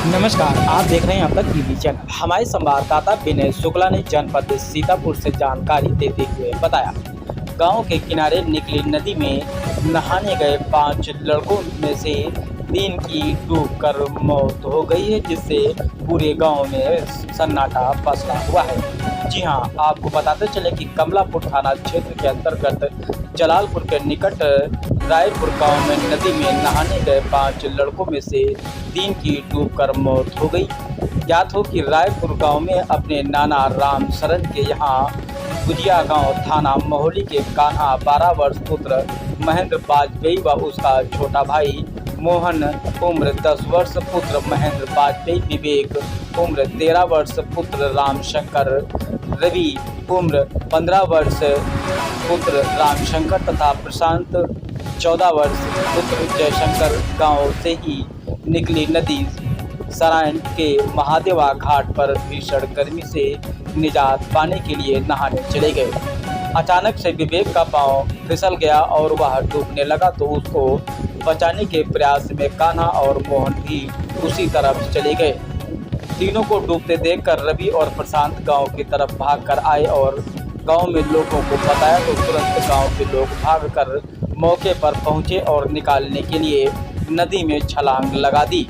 नमस्कार, आप देख रहे हैं अब तक टीवी चैनल। हमारे संवाददाता विनय शुक्ला ने जनपद सीतापुर से जानकारी देते हुए बताया, गांव के किनारे निकली नदी में नहाने गए 5 लड़कों में से 3 की डूबकर मौत हो गई है, जिससे पूरे गांव में सन्नाटा पसरा हुआ है। जी हां, आपको बताते चले कि कमलापुर थाना क्षेत्र के अंतर्गत जलालपुर के निकट रायपुर गांव में नदी में नहाने गए 5 लड़कों में से 3 की डूबकर मौत हो गई। ज्ञात हो कि रायपुर गांव में अपने नाना राम शरण के यहाँ गुजिया गांव थाना मोहली के कान्हा 12 वर्ष पुत्र महेंद्र वाजपेयी व उसका छोटा भाई मोहन उम्र 10 वर्ष पुत्र महेंद्र वाजपेयी, विवेक उम्र 13 वर्ष पुत्र रामशंकर, रवि उम्र 15 वर्ष पुत्र रामशंकर तथा प्रशांत 14 वर्ष पुत्र जयशंकर गांव से ही निकली नदी सरायन के महादेवा घाट पर भीषण गर्मी से निजात पाने के लिए नहाने चले गए। अचानक से विवेक का पांव फिसल गया और वह डूबने लगा, तो उसको बचाने के प्रयास में कान्हा और मोहन भी उसी तरफ चले गए। तीनों को डूबते देखकर रवि और प्रशांत गांव की तरफ भागकर आए और गांव में लोगों को बताया, तो तुरंत गांव के लोग भागकर मौके पर पहुंचे और निकालने के लिए नदी में छलांग लगा दी।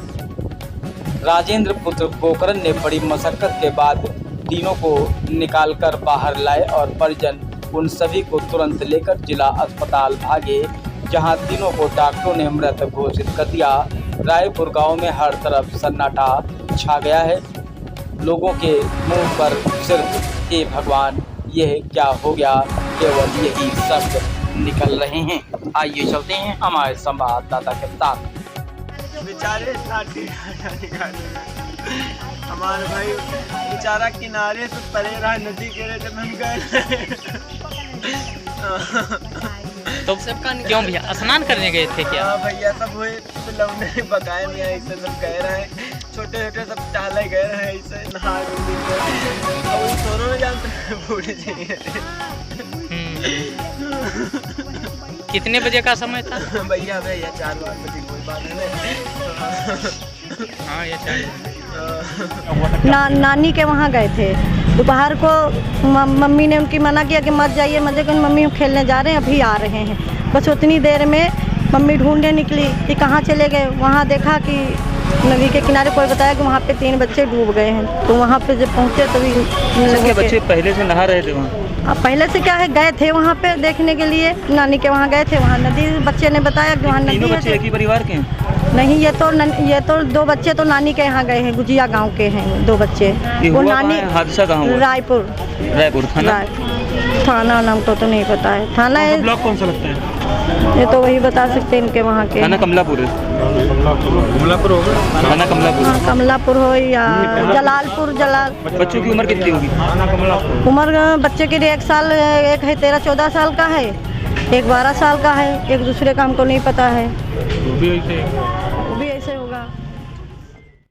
राजेंद्र पुत्र गोकरण ने बड़ी मशक्कत के बाद तीनों को निकालकर बाहर लाए और परिजन उन सभी को तुरंत लेकर जिला अस्पताल भागे, जहां तीनों को डॉक्टरों ने मृत घोषित कर दिया। रायपुर गांव में हर तरफ सन्नाटा छा गया है। लोगों के मुंह पर सिर्फ हे भगवान, यह क्या हो गया, केवल यही शब्द निकल रहे हैं। आइए चलते हैं हमारे संवाददाता के साथ। बेचारे हमारे भाई बेचारा किनारे से परे रहा, नदी के लिए जब हम गए तो सबका क्यों भैया स्नान करने गए थे क्या? हाँ भैया, सब हुए लौंडे बकाए नहीं, ऐसे सब गए रहे, छोटे छोटे सब टहले गए रहे, ऐसे नहा अब सोनो में जानते भूल जाइए। कितने बजे का समय था भैया? भैया 4 बजे, कोई बात नहीं। हाँ, ये चाहिए। नानी के वहाँ गए थे दोपहर को। मम्मी ने उनकी मना किया कि मत जाइए मत जाइए, मम्मी हम खेलने जा रहे हैं, अभी आ रहे हैं। बस उतनी देर में मम्मी ढूंढने निकली कि कहाँ चले गए। वहाँ देखा कि नदी के किनारे कोई बताया कि वहाँ पे 3 बच्चे डूब गए हैं। तो वहाँ पे जब पहुँचे तभी बच्चे पहले से नहा रहे थे वहाँ? पहले से क्या है, गए थे वहाँ पे देखने के लिए, नानी के वहाँ गए थे। वहाँ नदी, बच्चे ने बताया कि वहाँ नदी है। बच्चे एक ही परिवार के हैं? नहीं, ये तो 2 बच्चे तो नानी के यहाँ गए हैं, गुजिया गांव के हैं 2 बच्चे। वो नानी हादसा कहाँ हुआ? रायपुर थाना नाम तो नहीं पता है। थाना है, ब्लॉक कौन सा लगता है? ये तो वही बता सकते हैं इनके वहाँ के। थाना कमलापुर है। कमलापुर होगा? थाना कमलापुर। हाँ, कमलापुर हो या जलालपुर। बच्चों की उम्र कितनी होगी? उम्र बच्चे की 1 साल, एक है 13-14 साल का है, एक 12 साल का है, एक दूसरे का हमको नहीं पता है।